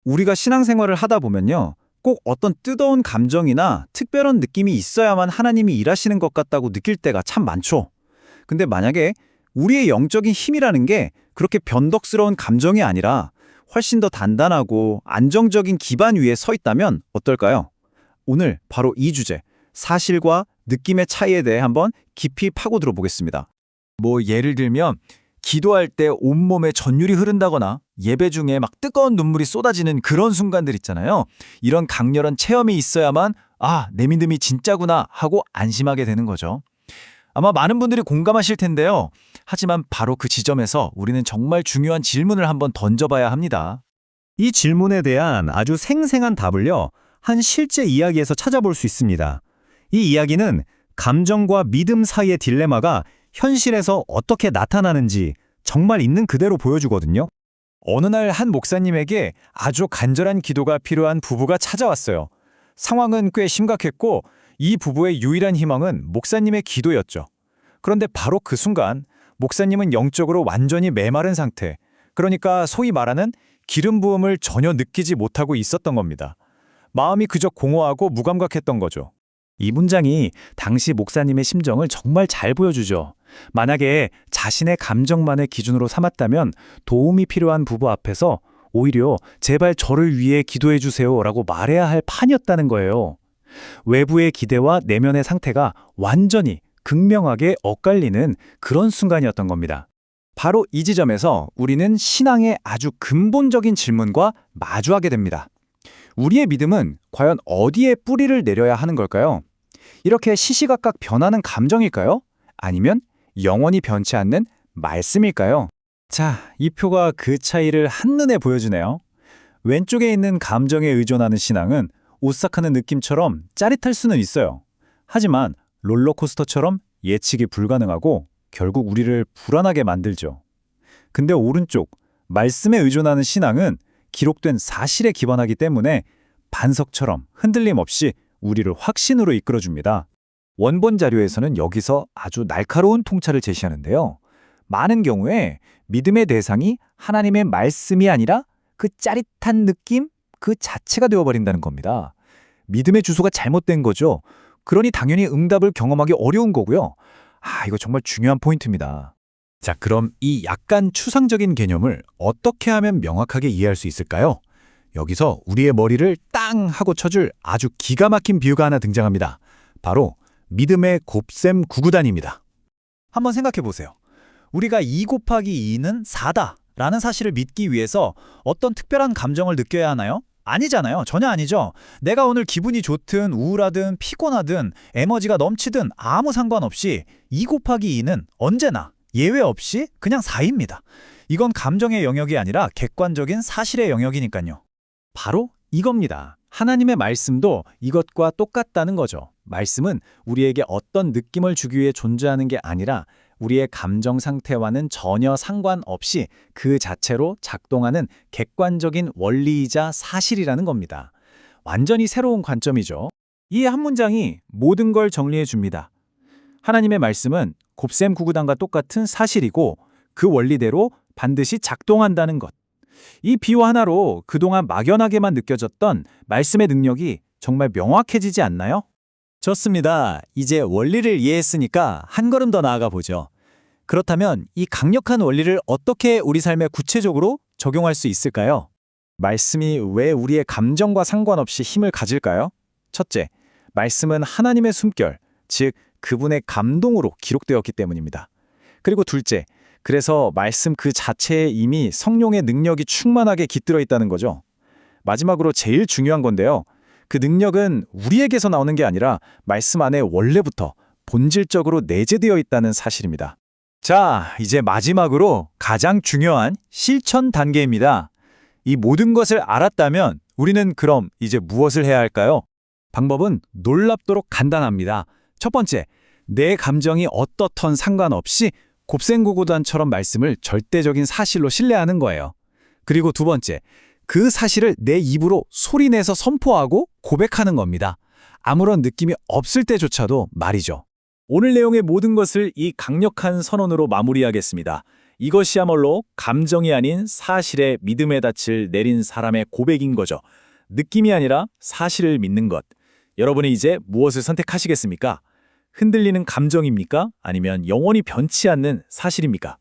우리가 신앙생활을 하다 보면요. 꼭 어떤 뜨거운 감정이나 특별한 느낌이 있어야만 하나님이 일하시는 것 같다고 느낄 때가 참 많죠. 근데 만약에 우리의 영적인 힘이라는 게 그렇게 변덕스러운 감정이 아니라 훨씬 더 단단하고 안정적인 기반 위에 서 있다면 어떨까요? 오늘 바로 이 주제, 사실과 느낌의 차이에 대해 한번 깊이 파고들어 보겠습니다. 뭐 예를 들면 기도할 때 온몸에 전율이 흐른다거나 예배 중에 막 뜨거운 눈물이 쏟아지는 그런 순간들 있잖아요. 이런 강렬한 체험이 있어야만 내 믿음이 진짜구나 하고 안심하게 되는 거죠. 아마 많은 분들이 공감하실 텐데요. 하지만 바로 그 지점에서 우리는 정말 중요한 질문을 한번 던져봐야 합니다. 이 질문에 대한 아주 생생한 답을요, 한 실제 이야기에서 찾아볼 수 있습니다. 이 이야기는 감정과 믿음 사이의 딜레마가 현실에서 어떻게 나타나는지 정말 있는 그대로 보여주거든요. 어느 날 한 목사님에게 아주 간절한 기도가 필요한 부부가 찾아왔어요. 상황은 꽤 심각했고 이 부부의 유일한 희망은 목사님의 기도였죠. 그런데 바로 그 순간 목사님은 영적으로 완전히 메마른 상태, 그러니까 소위 말하는 기름 부음을 전혀 느끼지 못하고 있었던 겁니다. 마음이 그저 공허하고 무감각했던 거죠. 이 문장이 당시 목사님의 심정을 정말 잘 보여주죠. 만약에 자신의 감정만을 기준으로 삼았다면 도움이 필요한 부부 앞에서 오히려 제발 저를 위해 기도해 주세요라고 말해야 할 판이었다는 거예요. 외부의 기대와 내면의 상태가 완전히 극명하게 엇갈리는 그런 순간이었던 겁니다. 바로 이 지점에서 우리는 신앙의 아주 근본적인 질문과 마주하게 됩니다. 우리의 믿음은 과연 어디에 뿌리를 내려야 하는 걸까요? 이렇게 시시각각 변하는 감정일까요? 아니면 영원히 변치 않는 말씀일까요? 자, 이 표가 그 차이를 한눈에 보여주네요. 왼쪽에 있는 감정에 의존하는 신앙은 오싹하는 느낌처럼 짜릿할 수는 있어요. 하지만 롤러코스터처럼 예측이 불가능하고 결국 우리를 불안하게 만들죠. 근데 오른쪽, 말씀에 의존하는 신앙은 기록된 사실에 기반하기 때문에 반석처럼 흔들림 없이 우리를 확신으로 이끌어줍니다. 원본 자료에서는 여기서 아주 날카로운 통찰을 제시하는데요. 많은 경우에 믿음의 대상이 하나님의 말씀이 아니라 그 짜릿한 느낌 그 자체가 되어버린다는 겁니다. 믿음의 주소가 잘못된 거죠. 그러니 당연히 응답을 경험하기 어려운 거고요. 이거 정말 중요한 포인트입니다. 자, 그럼 이 약간 추상적인 개념을 어떻게 하면 명확하게 이해할 수 있을까요? 여기서 우리의 머리를 땅 하고 쳐줄 아주 기가 막힌 비유가 하나 등장합니다. 바로 믿음의 곱셈 구구단입니다. 한번 생각해 보세요. 우리가 2 곱하기 2는 4다 라는 사실을 믿기 위해서 어떤 특별한 감정을 느껴야 하나요? 아니잖아요. 전혀 아니죠. 내가 오늘 기분이 좋든 우울하든 피곤하든 에너지가 넘치든 아무 상관없이 2 곱하기 2는 언제나 예외 없이 그냥 4입니다. 이건 감정의 영역이 아니라 객관적인 사실의 영역이니까요. 바로 이겁니다. 하나님의 말씀도 이것과 똑같다는 거죠. 말씀은 우리에게 어떤 느낌을 주기 위해 존재하는 게 아니라 우리의 감정 상태와는 전혀 상관없이 그 자체로 작동하는 객관적인 원리이자 사실이라는 겁니다. 완전히 새로운 관점이죠. 이 한 문장이 모든 걸 정리해 줍니다. 하나님의 말씀은 곱셈 구구단과 똑같은 사실이고 그 원리대로 반드시 작동한다는 것. 이 비유 하나로 그동안 막연하게만 느껴졌던 말씀의 능력이 정말 명확해지지 않나요? 좋습니다. 이제 원리를 이해했으니까 한 걸음 더 나아가 보죠. 그렇다면 이 강력한 원리를 어떻게 우리 삶에 구체적으로 적용할 수 있을까요? 말씀이 왜 우리의 감정과 상관없이 힘을 가질까요? 첫째, 말씀은 하나님의 숨결, 즉 그분의 감동으로 기록되었기 때문입니다. 그리고 둘째, 그래서 말씀 그 자체에 이미 성령의 능력이 충만하게 깃들어 있다는 거죠. 마지막으로 제일 중요한 건데요. 그 능력은 우리에게서 나오는 게 아니라 말씀 안에 원래부터 본질적으로 내재되어 있다는 사실입니다. 자, 이제 마지막으로 가장 중요한 실천 단계입니다. 이 모든 것을 알았다면 우리는 그럼 이제 무엇을 해야 할까요? 방법은 놀랍도록 간단합니다. 첫 번째, 내 감정이 어떻든 상관없이 곱셈구구단처럼 말씀을 절대적인 사실로 신뢰하는 거예요. 그리고 두 번째, 그 사실을 내 입으로 소리내서 선포하고 고백하는 겁니다. 아무런 느낌이 없을 때조차도 말이죠. 오늘 내용의 모든 것을 이 강력한 선언으로 마무리하겠습니다. 이것이야말로 감정이 아닌 사실의 믿음의 닻을 내린 사람의 고백인 거죠. 느낌이 아니라 사실을 믿는 것. 여러분이 이제 무엇을 선택하시겠습니까? 흔들리는 감정입니까? 아니면 영원히 변치 않는 사실입니까?